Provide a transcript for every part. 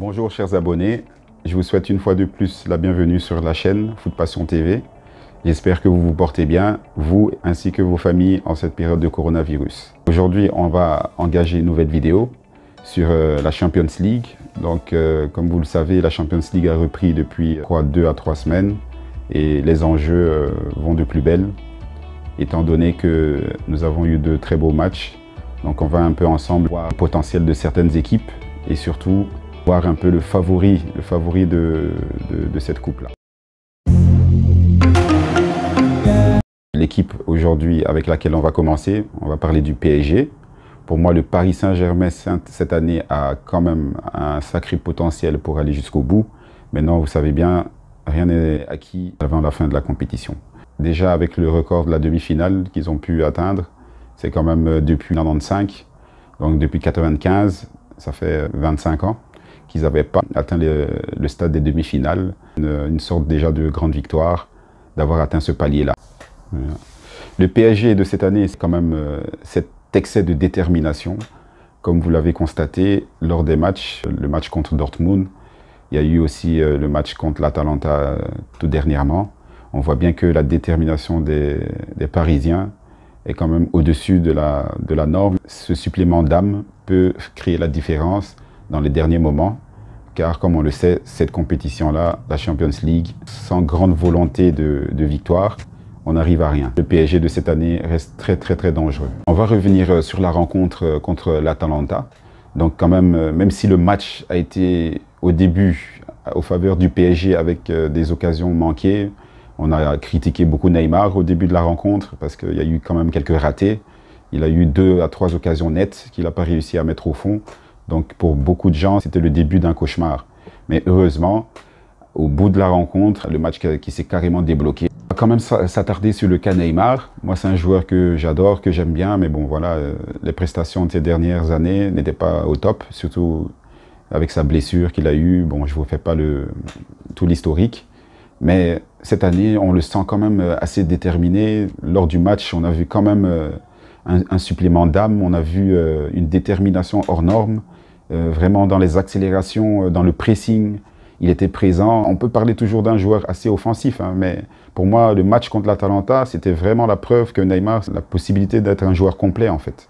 Bonjour chers abonnés, je vous souhaite une fois de plus la bienvenue sur la chaîne Foot Passion TV. J'espère que vous vous portez bien, vous ainsi que vos familles en cette période de coronavirus. Aujourd'hui, on va engager une nouvelle vidéo sur la Champions League. Donc, comme vous le savez, la Champions League a repris depuis 2 à 3 semaines et les enjeux vont de plus belle, étant donné que nous avons eu de très beaux matchs. Donc, on va un peu ensemble voir le potentiel de certaines équipes et surtout voir un peu le favori de cette coupe-là. L'équipe aujourd'hui avec laquelle on va commencer, on va parler du PSG. Pour moi, le Paris Saint-Germain cette année a quand même un sacré potentiel pour aller jusqu'au bout. Maintenant, vous savez bien, rien n'est acquis avant la fin de la compétition. Déjà avec le record de la demi-finale qu'ils ont pu atteindre, c'est quand même depuis 1995, donc depuis 1995, ça fait 25 ans qu'ils n'avaient pas atteint le stade des demi-finales. Une sorte déjà de grande victoire d'avoir atteint ce palier-là. Le PSG de cette année, c'est quand même cet excès de détermination. Comme vous l'avez constaté lors des matchs, le match contre Dortmund, il y a eu aussi le match contre l'Atalanta tout dernièrement. On voit bien que la détermination des Parisiens est quand même au-dessus de la norme. Ce supplément d'âme peut créer la différence dans les derniers moments, car comme on le sait, cette compétition-là, la Champions League, sans grande volonté de victoire, on n'arrive à rien. Le PSG de cette année reste très dangereux. On va revenir sur la rencontre contre l'Atalanta. Donc quand même si le match a été au début au faveur du PSG avec des occasions manquées, on a critiqué beaucoup Neymar au début de la rencontre parce qu'il y a eu quand même quelques ratés. Il a eu 2 à 3 occasions nettes qu'il n'a pas réussi à mettre au fond. Donc pour beaucoup de gens, c'était le début d'un cauchemar. Mais heureusement, au bout de la rencontre, le match qui s'est carrément débloqué. On va quand même s'attarder sur le cas Neymar. Moi, c'est un joueur que j'adore, que j'aime bien. Mais bon, voilà, les prestations de ces dernières années n'étaient pas au top. Surtout avec sa blessure qu'il a eue. Bon, je ne vous fais pas tout l'historique. Mais cette année, on le sent quand même assez déterminé. Lors du match, on a vu quand même un supplément d'âme. On a vu une détermination hors norme. Vraiment dans les accélérations, dans le pressing, il était présent. On peut parler toujours d'un joueur assez offensif, hein, mais pour moi, le match contre l'Atalanta, c'était vraiment la preuve que Neymar a la possibilité d'être un joueur complet, en fait.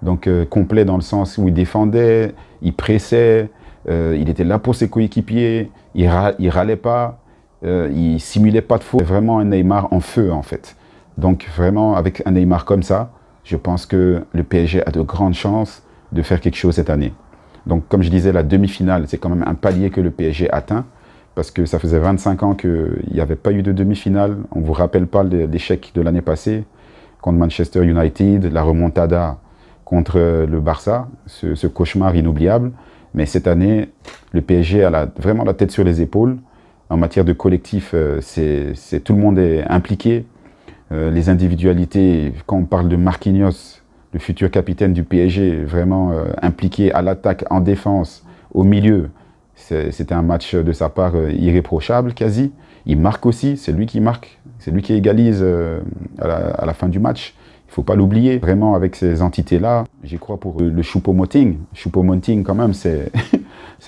Donc complet dans le sens où il défendait, il pressait, il était là pour ses coéquipiers, il râlait pas, il simulait pas de faute. Vraiment un Neymar en feu, en fait. Donc vraiment, avec un Neymar comme ça, je pense que le PSG a de grandes chances de faire quelque chose cette année. Donc, comme je disais, la demi-finale, c'est quand même un palier que le PSG atteint, parce que ça faisait 25 ans qu'il n'y avait pas eu de demi-finale. On ne vous rappelle pas l'échec de l'année passée contre Manchester United, la remontada contre le Barça, ce cauchemar inoubliable. Mais cette année, le PSG a vraiment la tête sur les épaules. En matière de collectif, tout le monde est impliqué. Les individualités, quand on parle de Marquinhos, le futur capitaine du PSG, vraiment impliqué à l'attaque, en défense, au milieu. C'était un match de sa part irréprochable, quasi. Il marque aussi, c'est lui qui marque, c'est lui qui égalise à la fin du match. Il ne faut pas l'oublier. Vraiment, avec ces entités-là, j'y crois pour le Choupo-Moting. Choupo-Moting, quand même, c'est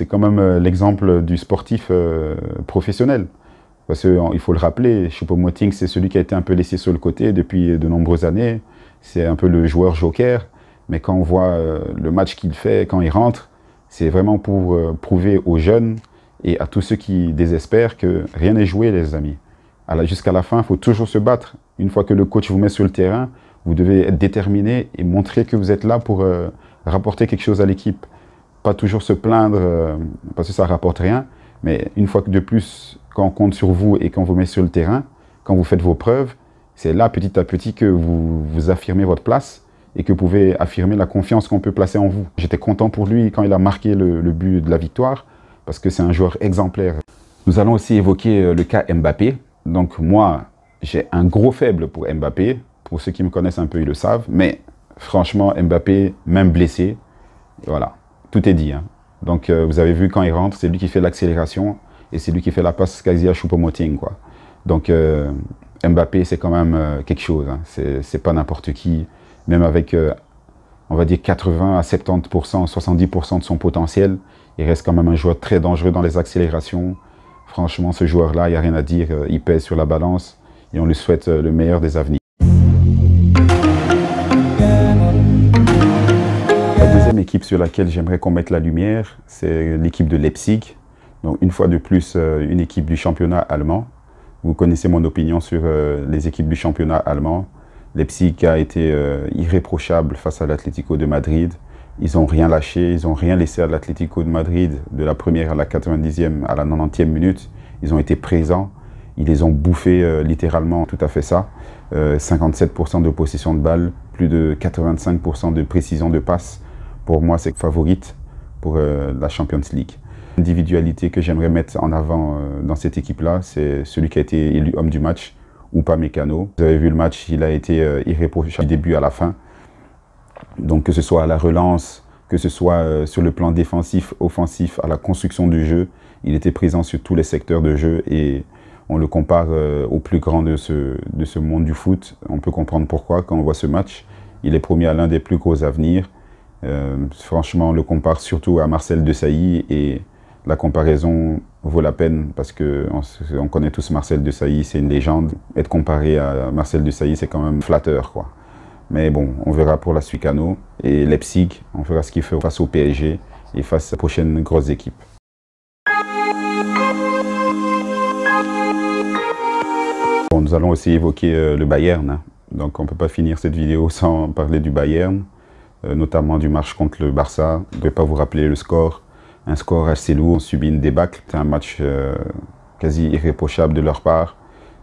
quand même l'exemple du sportif professionnel. Parce qu'il faut le rappeler, Choupo-Moting, c'est celui qui a été un peu laissé sur le côté depuis de nombreuses années. C'est un peu le joueur joker, mais quand on voit le match qu'il fait, quand il rentre, c'est vraiment pour prouver aux jeunes et à tous ceux qui désespèrent que rien n'est joué, les amis. Jusqu'à la fin, il faut toujours se battre. Une fois que le coach vous met sur le terrain, vous devez être déterminé et montrer que vous êtes là pour rapporter quelque chose à l'équipe. Pas toujours se plaindre parce que ça ne rapporte rien, mais une fois que de plus, quand on compte sur vous et qu'on vous met sur le terrain, quand vous faites vos preuves, c'est là, petit à petit, que vous affirmez votre place et que vous pouvez affirmer la confiance qu'on peut placer en vous. J'étais content pour lui quand il a marqué le but de la victoire, parce que c'est un joueur exemplaire. Nous allons aussi évoquer le cas Mbappé. Donc moi, j'ai un gros faible pour Mbappé. Pour ceux qui me connaissent un peu, ils le savent. Mais franchement, Mbappé, même blessé, voilà, tout est dit, hein. Donc vous avez vu, quand il rentre, c'est lui qui fait l'accélération et c'est lui qui fait la passe quasi à Choupo-Moting, quoi. Donc Mbappé, c'est quand même quelque chose, hein. C'est pas n'importe qui, même avec, on va dire, 80 à 70%, 70% de son potentiel, Il reste quand même un joueur très dangereux dans les accélérations. Franchement, ce joueur-là, il n'y a rien à dire. Il pèse sur la balance et on lui souhaite le meilleur des avenirs. La deuxième équipe sur laquelle j'aimerais qu'on mette la lumière, c'est l'équipe de Leipzig. Donc une fois de plus, une équipe du championnat allemand. Vous connaissez mon opinion sur les équipes du championnat allemand. Leipzig a été irréprochable face à l'Atlético de Madrid. Ils n'ont rien lâché, ils n'ont rien laissé à l'Atlético de Madrid de la première à la 90e à la 90e minute. Ils ont été présents, ils les ont bouffés littéralement, tout à fait ça. 57% de possession de balle, plus de 85% de précision de passe. Pour moi, c'est favorite pour la Champions League. L'individualité que j'aimerais mettre en avant dans cette équipe-là, c'est celui qui a été élu homme du match, Upamecano. Vous avez vu le match, il a été irréprochable du début à la fin. Donc que ce soit à la relance, que ce soit sur le plan défensif, offensif, à la construction du jeu, il était présent sur tous les secteurs de jeu et on le compare au plus grand de ce monde du foot. On peut comprendre pourquoi quand on voit ce match. Il est promis à l'un des plus gros avenirs. Franchement, on le compare surtout à Marcel Desailly et la comparaison vaut la peine parce qu'on connaît tous Marcel Desailly, c'est une légende. Être comparé à Marcel Desailly, c'est quand même flatteur, quoi. Mais bon, on verra pour la suite Cano et Leipzig, on verra ce qu'il fait face au PSG et face aux prochaines grosses équipes. Bon, nous allons aussi évoquer le Bayern, hein. Donc on ne peut pas finir cette vidéo sans parler du Bayern, notamment du match contre le Barça. Je ne vais pas vous rappeler le score. Un score assez lourd, on subit une débâcle. C'est un match quasi irréprochable de leur part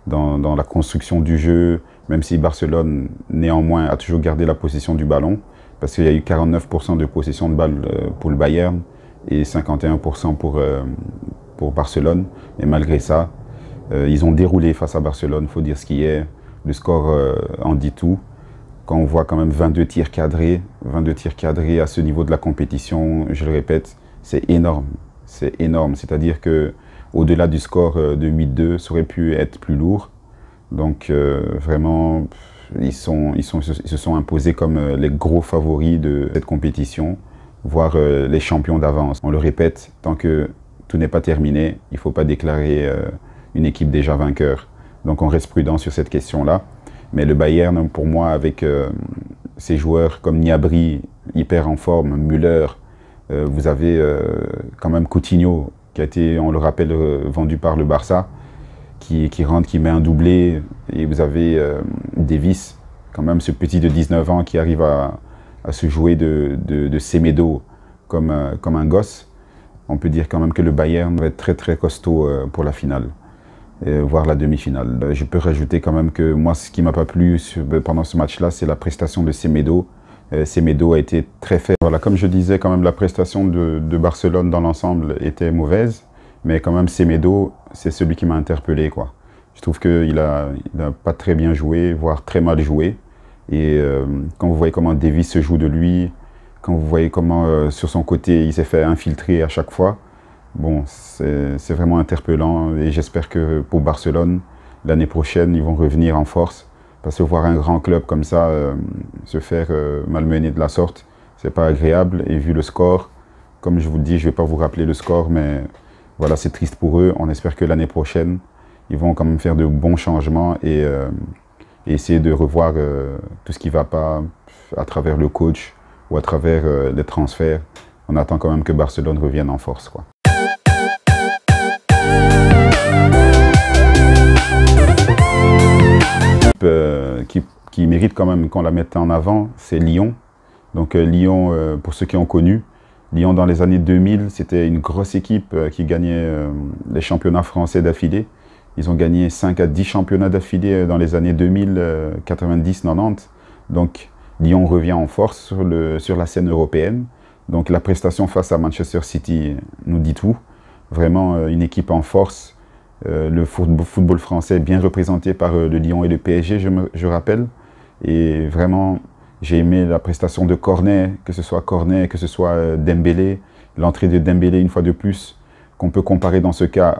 dans la construction du jeu, même si Barcelone, néanmoins, a toujours gardé la possession du ballon, parce qu'il y a eu 49% de possession de balle pour le Bayern et 51% pour Barcelone. Et malgré ça, ils ont déroulé face à Barcelone, il faut dire ce qui est. Le score en dit tout. Quand on voit quand même 22 tirs cadrés à ce niveau de la compétition, je le répète, c'est énorme. C'est énorme. C'est-à-dire que au-delà du score de 8-2, ça aurait pu être plus lourd. Donc vraiment, ils se sont imposés comme les gros favoris de cette compétition, voire les champions d'avance. On le répète, tant que tout n'est pas terminé, il ne faut pas déclarer une équipe déjà vainqueur. Donc on reste prudent sur cette question-là. Mais le Bayern, pour moi, avec ses joueurs comme Gnabry, hyper en forme, Müller, vous avez quand même Coutinho, qui a été, on le rappelle, vendu par le Barça, qui rentre, qui met un doublé. Et vous avez Davis, quand même ce petit de 19 ans qui arrive à se jouer de Semedo comme un gosse. On peut dire quand même que le Bayern va être très très costaud pour la finale, voire la demi-finale. Je peux rajouter quand même que moi, ce qui ne m'a pas plu pendant ce match-là, c'est la prestation de Semedo. Semedo a été très faible. Voilà, comme je disais, quand même la prestation de Barcelone dans l'ensemble était mauvaise, mais quand même Semedo, c'est celui qui m'a interpellé, quoi. Je trouve qu'il n'a pas très bien joué, voire très mal joué. Et quand vous voyez comment Davis se joue de lui, quand vous voyez comment sur son côté il s'est fait infiltrer à chaque fois, bon, c'est vraiment interpellant. Et j'espère que pour Barcelone, l'année prochaine, ils vont revenir en force. Parce que voir un grand club comme ça se faire malmener de la sorte, c'est pas agréable. Et vu le score, comme je vous le dis, je vais pas vous rappeler le score, mais voilà, c'est triste pour eux. On espère que l'année prochaine, ils vont quand même faire de bons changements et essayer de revoir tout ce qui va pas à travers le coach ou à travers les transferts. On attend quand même que Barcelone revienne en force, quoi. Qui mérite quand même qu'on la mette en avant, c'est Lyon. Donc Lyon, pour ceux qui ont connu, Lyon dans les années 2000, c'était une grosse équipe qui gagnait les championnats français d'affilée. Ils ont gagné 5 à 10 championnats d'affilée dans les années 2000, 90, 90. Donc Lyon revient en force sur la scène européenne. Donc la prestation face à Manchester City nous dit tout. Vraiment une équipe en force. Le football français bien représenté par le Lyon et le PSG, je rappelle. Et vraiment, j'ai aimé la prestation de Cornet, que ce soit Dembélé. L'entrée de Dembélé, une fois de plus, qu'on peut comparer dans ce cas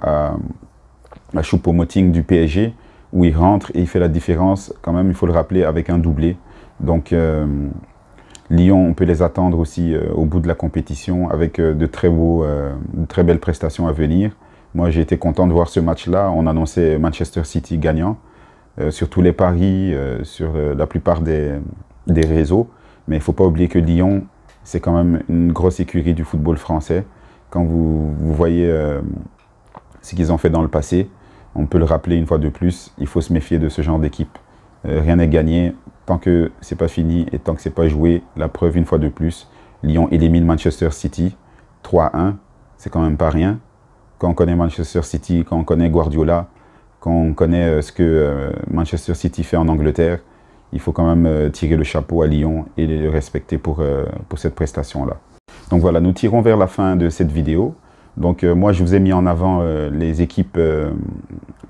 à Choupo-Moting du PSG, où il rentre et il fait la différence, quand même, il faut le rappeler, avec un doublé. Donc, Lyon, on peut les attendre aussi au bout de la compétition avec de très belles prestations à venir. Moi, j'ai été content de voir ce match-là. On annonçait Manchester City gagnant sur tous les paris, sur la plupart des réseaux. Mais il ne faut pas oublier que Lyon, c'est quand même une grosse écurie du football français. Quand vous voyez ce qu'ils ont fait dans le passé, on peut le rappeler une fois de plus, il faut se méfier de ce genre d'équipe. Rien n'est gagné tant que c'est pas fini et tant que c'est pas joué. La preuve, une fois de plus, Lyon élimine Manchester City 3-1, c'est quand même pas rien. Quand on connaît Manchester City, quand on connaît Guardiola, quand on connaît ce que Manchester City fait en Angleterre, il faut quand même tirer le chapeau à Lyon et le respecter pour cette prestation-là. Donc voilà, nous tirons vers la fin de cette vidéo. Donc moi, je vous ai mis en avant les équipes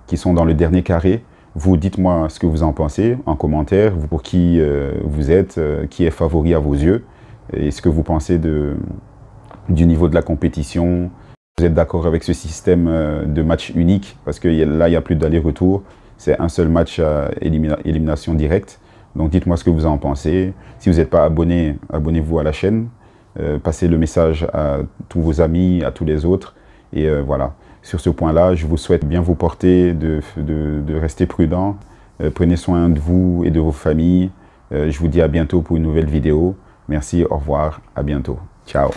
qui sont dans le dernier carré. Vous, dites-moi ce que vous en pensez en commentaire, vous, pour qui vous êtes, qui est favori à vos yeux, et ce que vous pensez du niveau de la compétition. Vous êtes d'accord avec ce système de match unique, parce que là, il n'y a plus d'aller-retour, c'est un seul match à élimination directe. Donc dites-moi ce que vous en pensez. Si vous n'êtes pas abonné, abonnez-vous à la chaîne, passez le message à tous vos amis, à tous les autres, et voilà. Sur ce point-là, je vous souhaite bien vous porter, de rester prudent. Prenez soin de vous et de vos familles. Je vous dis à bientôt pour une nouvelle vidéo. Merci, au revoir, à bientôt. Ciao.